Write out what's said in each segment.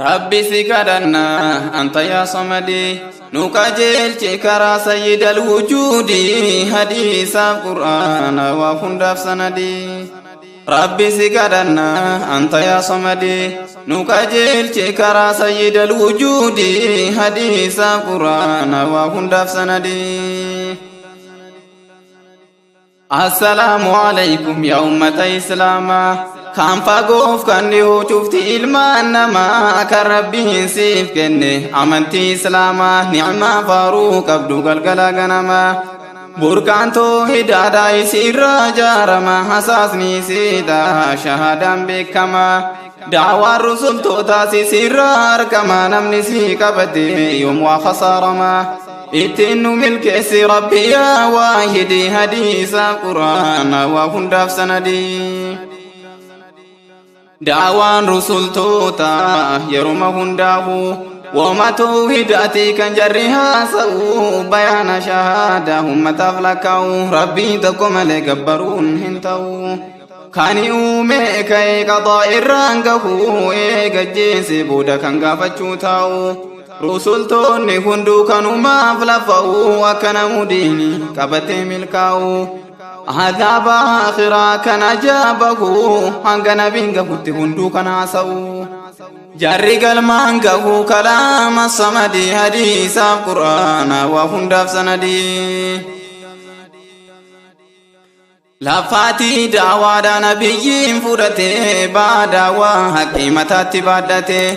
ربي سكرنا أنت يا صمدي نكاجل شكرا سيد الوجود حديث القرآن وفندف سندي ربي سكرنا أنت يا صمدي نكاجل شكرا سيد الوجود حديث القرآن وفندف سندي السلام عليكم يا أمة إسلاما كان فاقوف كان ليو شفتي إلمانما كربي سيف كنه أمنتي إسلاما نعمة فاروق أبدو قلقلا غنما بركانتو هدادا يسير جارما حساسني سيدا شهادا بكما دعوى الرسل توتاسي سير أركما نمني سيكبتي يوم وخسارما إتنو ملك سي ربي يا واحدي حديث القرآن وفندف سندي دعوان رسول توتا يروم هنداه وما توحيداتي كان جريها سو بيان شهادة هم تفلكوا ربي تقوم لقبرون هنتو كاني أومي كي قضاء الرانقه إيقا جيسي بودا كان قافتشو تاو رسول توني هندو كانوا ما فلفوا وكان مديني كبتي ملكاو عذاب آخرة كان أجابه هنگا نبينغا فت هندو كان عصو جاري قلمانغا كلام الصمدي حديث القرآن وهندف سندي لفاتي دعوة نبيين فرته بعد وحكيمة تبادته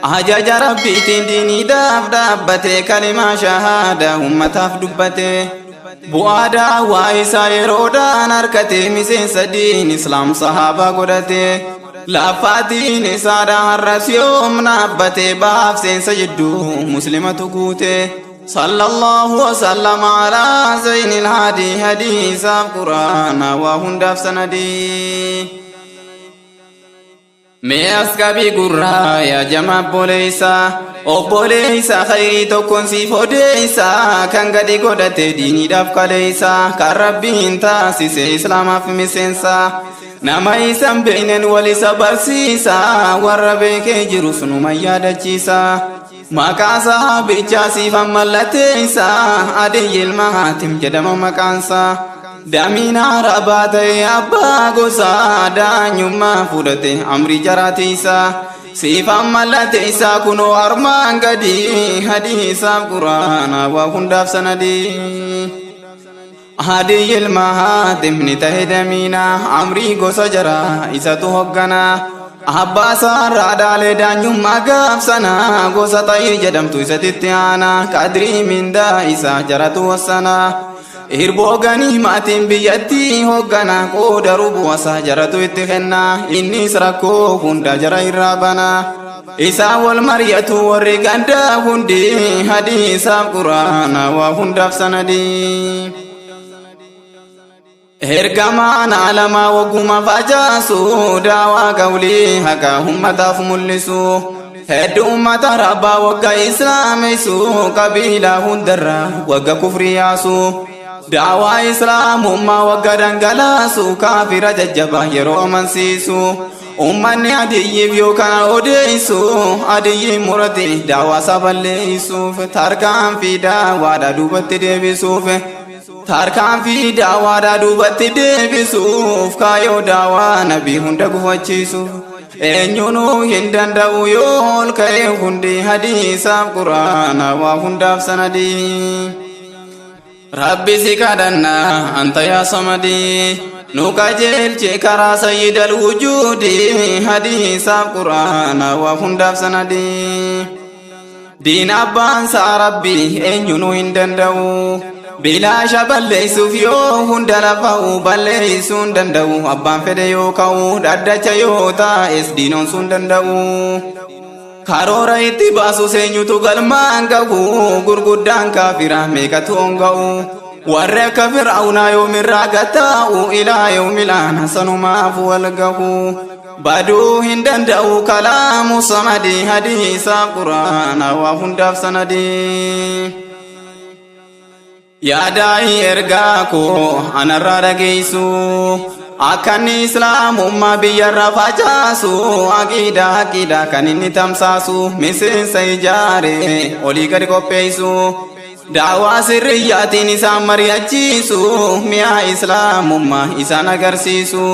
أجاج ربي تنديني دابته كلمة شهادة هم تفدبته بوادا وايسا يرودا نركته مسين سدين إسلام صحابة قدته لفاتي نسادا الرسيوم نابته باب سين سجدو مسلمة قوته صلى الله وسلم على زين الهادي حديث القرآن وهندف سندي مياسكبي قرى يا جماعة بوليسا obboleessa khayrii tokkoon siif odeessa kan gadi godhate diiniidhaaf kaleessa kan rabbiin taasise islaamaaf miseensa nama isan beekneen wal isa barsiisa warra beekee jirus numa yaadachiisa maqaa sahabichaa siif mallateessa Adiyyi ilma Haatim jedhama maqaansa daamiin arabaa ta'e abbaa gosaa daanyummaa fudhate amrii jaraatiisa سيف أمالات إسا كنو أرمان قدي حديث القرآن وهندف سندي هدي المهاتم نتهد مينا عمري قو سجرا إسا تهقنا أحبا سارا دالي دانيوم أقاف سنا قو سطي جدمت إسا تتيانا كادري من دا إسا جرت وسنا إربوغاني ماتين بياتي هوغانا قود ربو وساجرتو اتخنا إني سرقو هندا جرى الرابنا إسا والمرية والرقاندا هندي حديث القرآن وهندف سندي هرقمان علما وقوما فجاسو دعوى قولي حكا هم تاف ملسو هد أمة ربا وقا إسلاميسو قبيلة هندرا وقا كفرياسو دعوى إسلام هم وقدن قلاسو كافر ججبا يرو منسيسو أمني عدي بيو كان أوديسو عدي مرتي دعوى سباليسو تاركان في دعوى دوبت ديبسو تاركان في دعوى دوبت ديبسو كايو دعوى نبي هندق فجيسو أنيونو هندن دعو يول كايو هندي حديث القرآن وهندف سندي ربي سكرنا أنت يا صمدي نكاجل شكرا سيد الوجود حديث القرآن وهندف سندي دين أبان ساربي أنيونو هندن دعو بلا شبال ليسو فيو هندلفاو بل ليسون دندو أبان فديو كاو دادة يوتا اس دينون سون دندو karoora itti baasu seenyutu galmaan gahu gurguddaan kaafira meeqatu ongahu warri akka fir'aawnaa yoomirraa gataa'u ilaa yoomilaan hasanumaaf wal gahu baduu hin danda'u kalaamu samadii hadiisa quraana waa hundaaf sanadii yaadaa'i ergaa koo anarraa dhageessu Akkanni islaamummaa biyyarra facaasu aqiidaa kan inni tamsaasu miseensa ijaare olii gadi qopheessu daawaa sirriyyaatiin isaan mari'achiisu mi'a islaamummaa isaan agarsiisu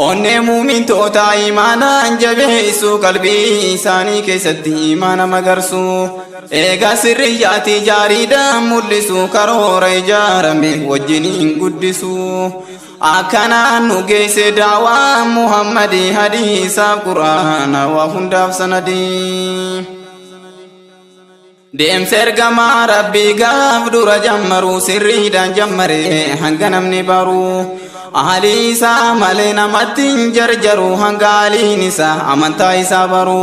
onnee muumintoota imaanaan jabeessu qalbii isaanii keessatti imaana magarsu eega sirriyyaatii jaariidhaan mul'isu karoora ijaarame wajjiniin guddisu akkanaan nu geesse daawaa Muhammadi hadiisaaf quraana waa hundaaf sanadii deemsa ergamaa rabbii gaaf dura jammaru sirriidhaan jammare hanga namni baru ahaalii isaa malee namatti hin jarjaru hanga aaliin isaa amantaa isaa baru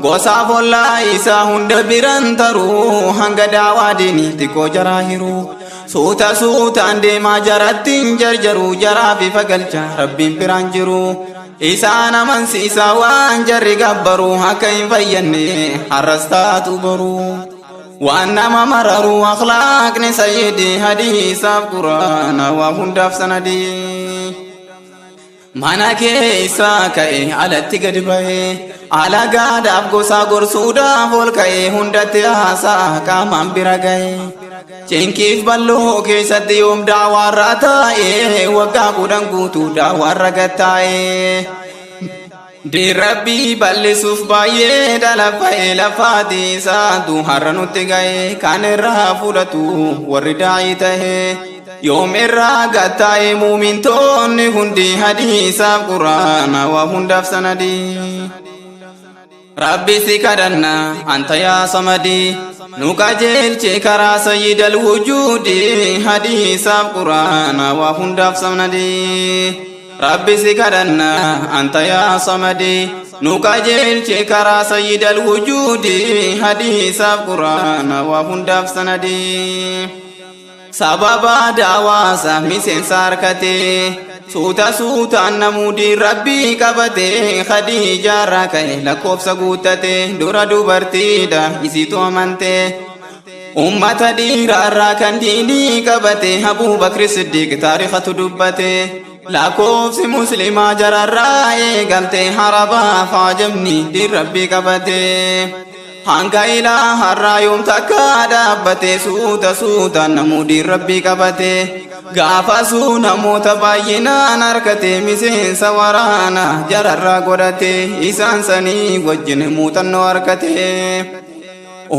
gosaaf ollaa isaa hunda biran taru hanga daawaa diinii xiqqoo jaraa hiru suutaan deemaa jaratti hin jarjaru jaraaf ifa galcha rabbiin biraan jiru isaan amansiisaa waan jarri gabbaru akka hin fayyanne har'as taatu baru waan nama mararu akhlaaqni sayyidi hadiisaaf quraana waa hundaaf sanadii mana keessaa ka'e alatti gadi ba'e alagaadhaaf gosaa gorsuudhaaf ol ka'e hundatti haasaa qaamaan bira ga'e cinqiif balloo keessatti yoom daawaarra taa'e waggaa 10 guutuu daawaarra gattaa'e dirrabbii bal'isuuf baay'ee dalaffa'e lafaati isaatu har'a nutti ga'e kan irraa fudhatu warri daa'ii ta'e yoom irraa gattaa'e muumintoonni hundi hadiisaaf quraana waa hundaaf sanadii rabbi si kadhanna anta yaa samadii nu qajeelche karaa sayyidal wujuudi hadiisaaf quraana waa hundaaf sanadii rabbi si kadhanna anta yaa samadii nu qajeelche karaa sayyidal wujuudi hadiisaaf quraana waa hundaaf sanadii sababa daawaasa miseensa harkate suutaan namuudii rabbii qabate khadiijaarraa ka'e lakkoofsa guuttate dura dubartiidha isitu amante ummata dhiiraarraa kan diinii qabate Abuubakri Siddiiq taarikhatu dubbate lakkoofsi muslimaa jararraa eegalte harabaa faajamni diin rabbii qabate hanga ilaa har'aa yoom takka dhaabbate suutaan namuudii rabbii qabate gaafasuu namoota baay'inaan harkate miseensa waraana jararraa godhate isaan sanii wajjin muuxannoo harkate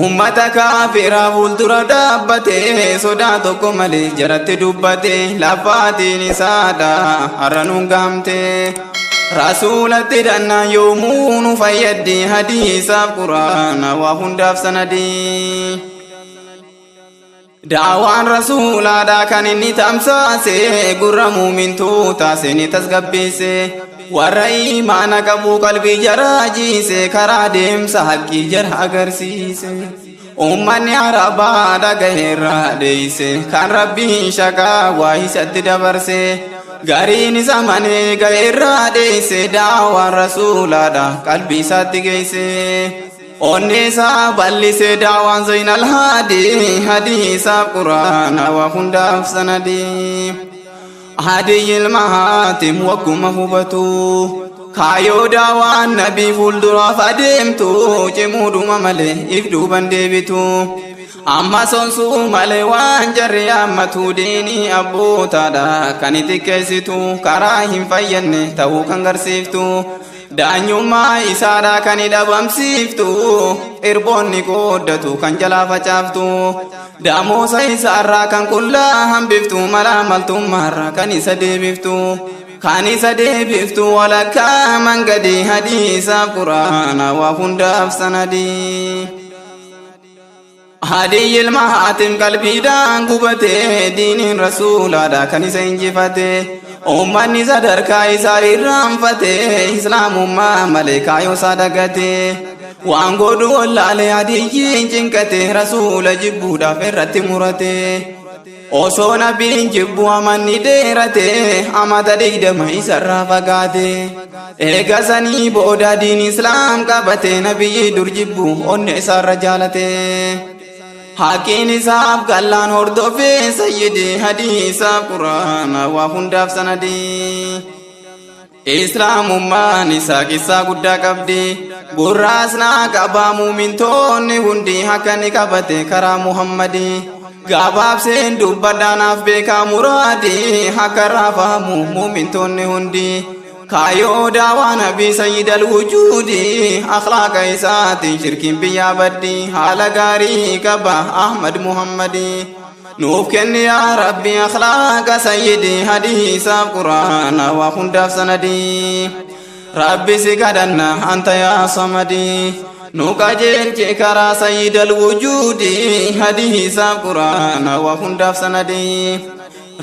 ummata kaafiraa fuuldura dhaabbate sodaa tokko malee jaratti dubbate lafaatiin isaadha har'a nuun gahamte rasuulatti dhannaan yoomuu nu fayyaddi hadiisaaf quraana waa hundaaf sanadii daawaan rasuulaadha kan inni tamsaase gurra muumintoota seeni tasgabbeesse warra imaana qabu qalbii jaraa jiise karaa deemsa haqqii jara agarsiise ummanni arabaa dhagaheerraa deeyse kan rabbiin shaqaa waa isatti dabarse gariin isa manee gaheerraa deeyse daawaan rasuulaadha qalbii isaatti geeyse onneesa bal'ise daawaan zaynal haadii hadiisaaf quraana waa hundaaf sanadii hadii ilma haatim wagguma hubatu kaayoo daawaan nabii fuulduraaf adeemtu cimuudhuma malee if duuban deebitu amma sonsuu malee waan jarri ammatu diinii abbootaadha kan xiqqeessitu karaa hin fayyanne ta'uu kan garsiiftu daanyummaa isaadha kan dhabamsiiftu irboonni qooddatu kan jalaa facaaftu daamosa isaarraa kan qullaa hambiftu malaa maltummaarraa kan isa deebiftu walakkaa mangadii hadiisaaf quraana waa hundaaf sanadii hadii ilma haatim qalbiidhaan gubate diiniin rasuulaadha kan isa injifate ummanni sadarkaa isaa irraanfate islaamummaa malee kaayoo isaa dagate waan godhu wallaalee hadiyyiin cinqate rasuula jibbuudhaaf irratti murate osoo nabiin jibbu amanni dheerate amata 20 isarraa fagaate eega sanii booda diin islaam qabate nabiyyi dur jibbu onne isaarra jaalate haqiin isaaf gallaan hordofee sayyidi hadiisaaf quraana waa hundaaf sanadii islaamummaan isaa qissaa guddaa qabdi gurraasnaa qabaa muumintoonni hundi akka ni qabate karaa muhammadii gabaabseen dubbadhaanaaf beekaa muraadii akka raafamu muumintoonni hundi kaayoo daawaa nabii sayyidal wujuudi akhlaaqa isaatiin shirkiin biyyaa baddi haala gaarii qaba ahmad muhammadii nuuf kenni yaa rabbi akhlaaqa sayyidi hadiisaaf quraana waa hundaaf sanadii rabbi si kadhanna anta yaa samadii nu qajeelche karaa sayyidal wujuudi hadiisaaf quraana waa hundaaf sanadii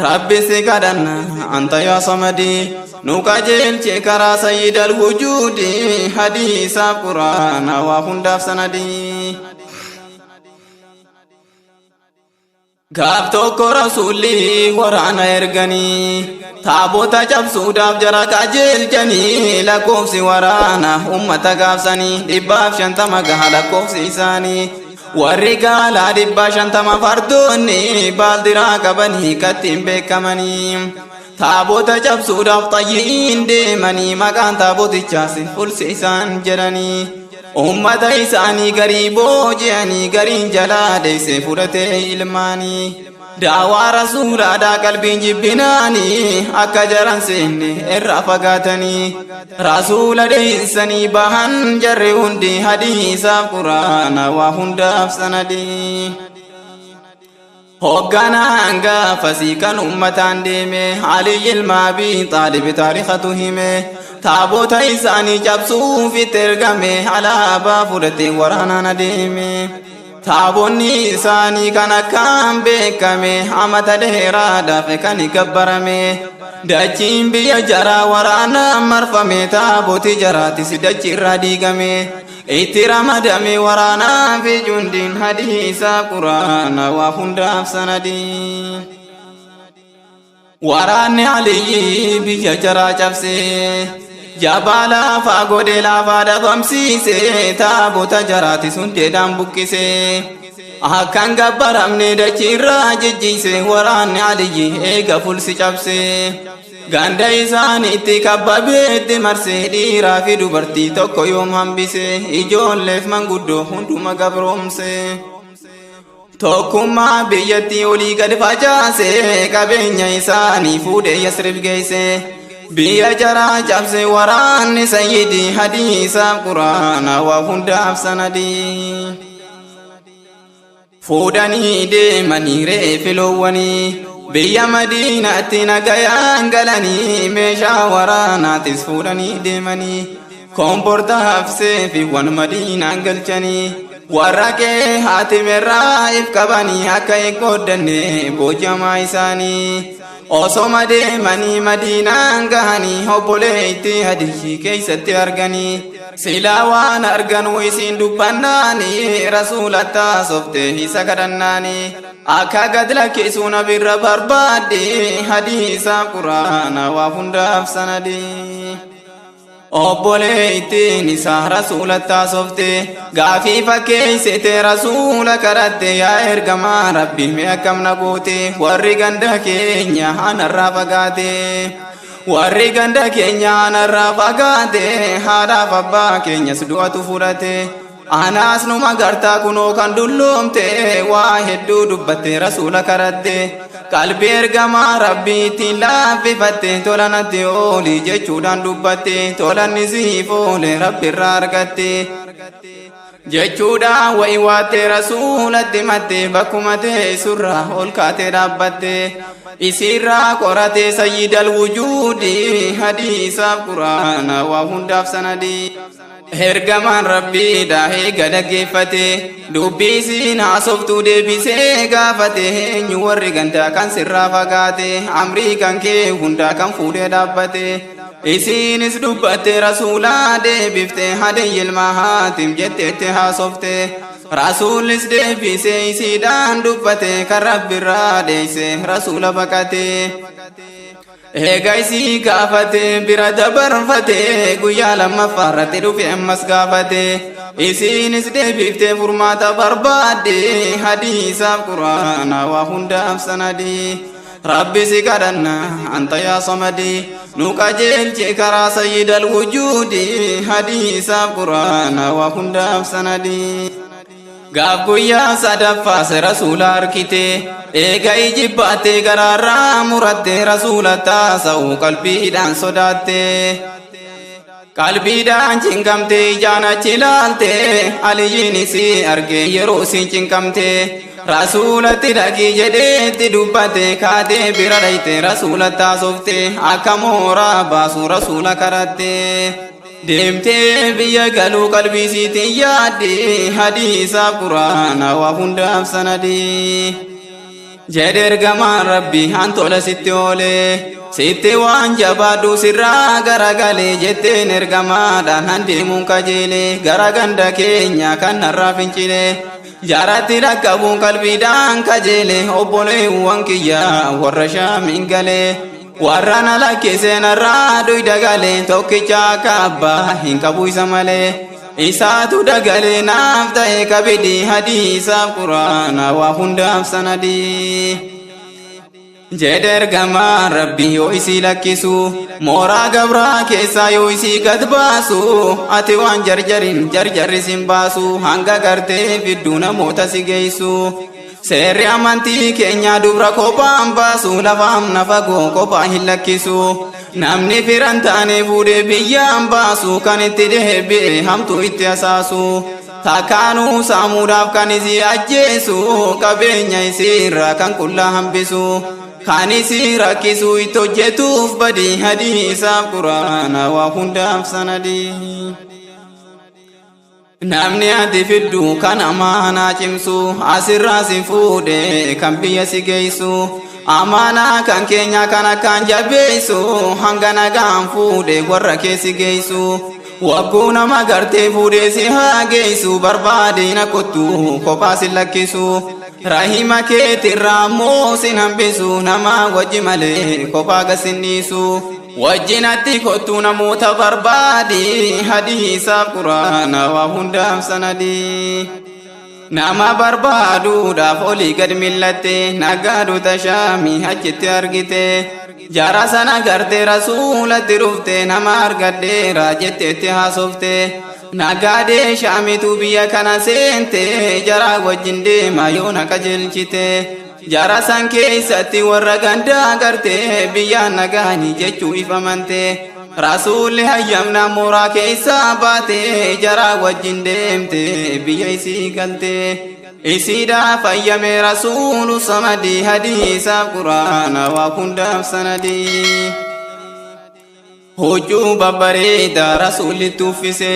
rabbi si kadhanna anta yaa samadii nu qajeelche karaa sayyidal wujuudi hadiisaaf quraana waa hundaaf sanadii gaaf tokko rasuulli waraana erganii taabota cabsuudhaaf jara qajeelchanii lakkoofsi waraana ummata gaafsanii 150 gaha lakkoofsi isaanii warri gaalaa 150 fardoonni baaldiraa qabanii kattiin beekamanii taabota cabsuudhaaf xayyiin deemanii maqaan taabotichaas fulsi isaan jedhanii ummata isaanii garii booji'anii gariin jalaa deesse fudhatee ilmaanii daawaa rasuulaadhaa qalbiin jibbinaanii akka jaran seenne irraa fagaatanii rasuula deessanii bahan jarri hundi hadiisaaf quraana waa hundaaf sanadii hoogganaan gaafasii kan ummataan deeme Alii ilma Abii Xaalib taarikhatu hime taabota isaanii cabsuuf itti ergame alaabaa fudhatee waraanaan adeeme taabonni isaanii kan akkaan beekame amata dheeraadhaaf kan gabbarame dachiin biyya jaraa waraanaan marfame taaboti jaraatis dachi irraa diigame itti ramadame waraanaa fi jundiin hadiisa quraana waa hundaaf sanadii waraanni Aliyyi biyya jaraa cabsee jabaa lafaa godhe lafaa dhabamsiise taabota jaraati hundeedhaan buqqise akkan gabbaramne dachiirraa jijjiise waraanni Aliyyi eega fulsi cabse ganda isaaniitti kabbabeetti marsee dhiiraa fi dubartii tokko yoom hambise ijoolleef manguddoo hunduma gabroomse tokkummaa biyyattii olii gad facaase qabeenya isaanii fuudhee Yasrib geesse biyya jaraa cabse waraanni sayyidii hadiisaaf quraana waa hundaaf sanadii fuudhanii deemanii reefi loowwanii biyya madiinaatti nagayaan galanii meeshaa waraanaatis fuudhanii deemanii komportaaf seefiiwwan madiinaan galchanii warra qee haatimerraa if qabanii akka eeggoddanne boojamaa isaanii osoma deemanii madiinaan gahanii obboleetti hadiyyi keeysatti arganii silaa waan arganuu isiin dubbannaanii rasuulattaa softee isa kadhannaanii akka gad lakkisuu nabirra barbaadde hadiisa quraana waa hundaaf sanadii obboleettiin isaa rasuulattaa softee gaafii fakkeeysite rasuula kadhatte yaa ergamaa rabbi mee akkam na goote warri ganda keenya anarraa fagaate warri ganda keenya anarraa fagaate haadhaaf abbaa keenyas du'atu fudhate anaas numa gartaa kunoo kan dulloomte waa hedduu dubbatte rasuula kadhatte qalbii ergamaa rabbiitiin laaffifatte tolanatti ooli jechuudhaan dubbatte tolanni siif oole rabbirraa argatte jechuudhaan wayi waatte rasuulatti matte bakkuma teessurraa ol kaatee dhaabbatte isiirraa qorate sayyidal wujuudi hadiisaaf quraana waa hundaaf sanadii ergamaan rabbiidha eega dhaggeeffate dubbii isiin haasoftuu deebisee gaafate eenyu warri gandaa kan sirraa fagaate amrii kan kee hundaa kan fuudhee dhaabbate isiinis dubbatte rasuulaa deebifte hadiyyi ilma haatim jetteetti haasofte rasuulis deebisee isiidhaan dubbate kan rabbirraa deeyse rasuula baqate eega isii gaafate bira dabarfate guyyaa lammaffaarratti dhufe ammas gaafate isiinis deebifte furmaata barbaadde hadiisaaf quraana waa hundaaf sanadii ربي سكرنا أنت يا صمدي نكجل كرا سيد الوجود حديث القرآن وكن داف سندي Gaaf guyyaa sadaffaa rasuula arkite eega ijibbaate garaarraa muratte rasuula taasa'u qalbiidhaan sodaatte qalbiidhaan cinqamte ijaan achi ilaalte aliyyiin isii arge yeroo isin cinqamte rasuulatti dhaqii jedheetti dubbate kaatee bira dhayte rasuula taasofte akka mooraa baasu rasuula karatte deemtee biyya galuu qalbii siitiin yaadde hadiisa quraana waa hundaaf sanadii jedhe ergamaan rabbi hantola sitti oole sitti waan jabaadhu sirraa garagalee jetteen ergamaadhaan handeemuun kajeele gara ganda keenya kan narraa fincile jaaratti dhaqqabuun qalbiidhaan kajeele obboleewwan kiyyaa warra shaamiin galee warrana lakkiseen irraa duyda galee tokkicha akka abbaa hin qabu isa malee isaatu dagalee naaf ta'e kabidi hadiisaaf quraana waa hundaaf sanadii jedhe ergamaan rabbi yoo isii lakkisu mooraa gabraa keessaa yoo isii gad baasu ati waan jarjarri sin baasu hanga gartee fidduu namoota si geessu seerri amantii keenya dubra kophaan baasu lafaam nafagoo kophaa hin lakkisu namni firan taane fuudhee biyyaan baasu kan itti deebi'e hamtuu itti asaasu takkaanuu saamuudhaaf kan isii ajjeesu qabeenya isiirraa kan qullaa hambisu kan isii rakkisu itti hojjetuuf badii hadiisaaf quraana waa hundaaf sanadii namni ati fiddu kan amaanaa cimsu asirraa si fuudhe kan biyya si geessu amaanaa kan keenya kan akkaan jabeessu hanga nagaan fuudhe warra kee si geessu wagguu nama gartee fuudhee si haa geessu barbaade na kottu kophaa si lakkisu rahima keetirraa ammoo sin hambisu nama wajji malee kophaa gasinniisu wajjinatti kottu namoota barbaadi hadiisaaf quraana waa hundaaf sanadii nama barbaaduudhaaf olii gad millatte nagaadu tashaamii achitti argite jara sana garte rasuulatti dhufte nama argadheera jetteetti haasofte nagaadee shaamitu biyya kana seente jara wajjin deema yoo na qajeelchite jara san keessatti warra gandaa garte biyyaan nagaanii jechuu ifamante rasuulli hayyamna mooraa keessaa baate jara wajjin deemte biyya isii galte isiidhaa fayyame rasuulu samadii hadiisaaf quraana waa hundaaf sanadii hojjuu babbareeda rasuullitti uffise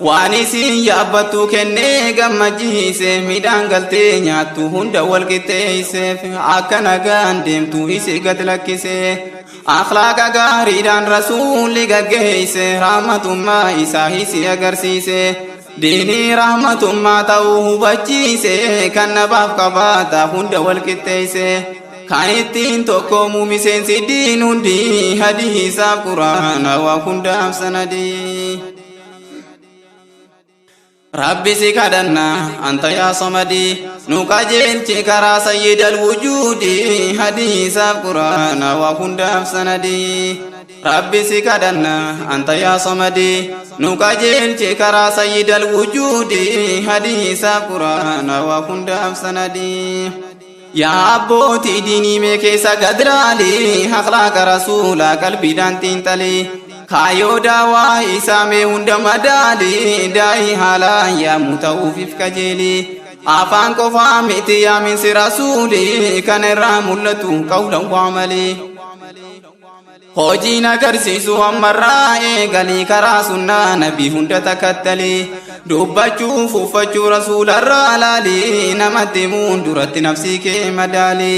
waan isin yaabbattu kennee gammachiise midhaan galtee nyaattu hunda wal qixxeesseef akka nagaan deemtu isii gad lakkise akhlaaqa gaariidhaan rasuulli gaggeesse rahmatummaa isaa isii agarsiise diinii rahmatummaa ta'uu hubachiise kan nabaaf qabaata hunda wal qixxeesse kan ittiin tokkoomuu miseensi diin hundi hadiisaaf quraana waa hundaaf sanadii rabbi si kadhanna anta yaa samadii nu qajeelchi karaa sayyid alwujuudi hadiisaaf quraana waa hundaaf sanadii rabbi si kadhanna anta yaa samadii nu qajeelchi karaa sayyid alwujuudi hadiisaaf quraana waa hundaaf sanadii yaa abbootii diinii mee keessa gad laali akhlaaqa rasuulaa qalbiidhaan xiinxali kaayoo daawaa isaa mee hunda madaali daa'ii haalaan yaamu ta'uufif kajeeli afaan qofaa miti yaaminsi rasuuli kan irraa mul'atu qawlan waamali hojiin agarsiisu ammarraa eegalii karaa sunnaa nabii hunda takkattali dubbachuu fuuffachuu rasuularraa laali namatti himuun duratti nafsii kee madaali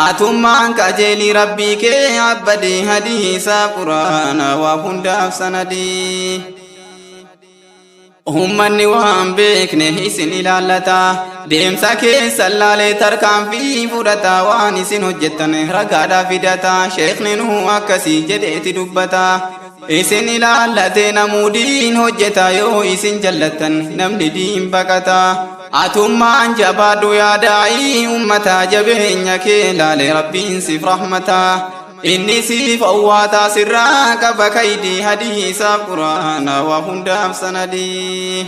atummaan qajeelii rabbii kee abbadee hadiisaaf quraana waa hundaaf sanadii ummanni waan beekne isin ilaallata deemsa keessan laalee tarkaanfii fudhata waan isin hojjettan ragaadhaa fidata sheekni nu akkasii jedheeti dubbata isin ilaallate namuu diin hojjeta yoo isin jallattan namni diin baqata atummaan jabaadhu yaa daa'ii ummataa jabeenya kee laale rabbiin siif rahmataa inni siif awwaataa sirraa qaba kaydii hadiisaaf quraana waa hundaaf sanadii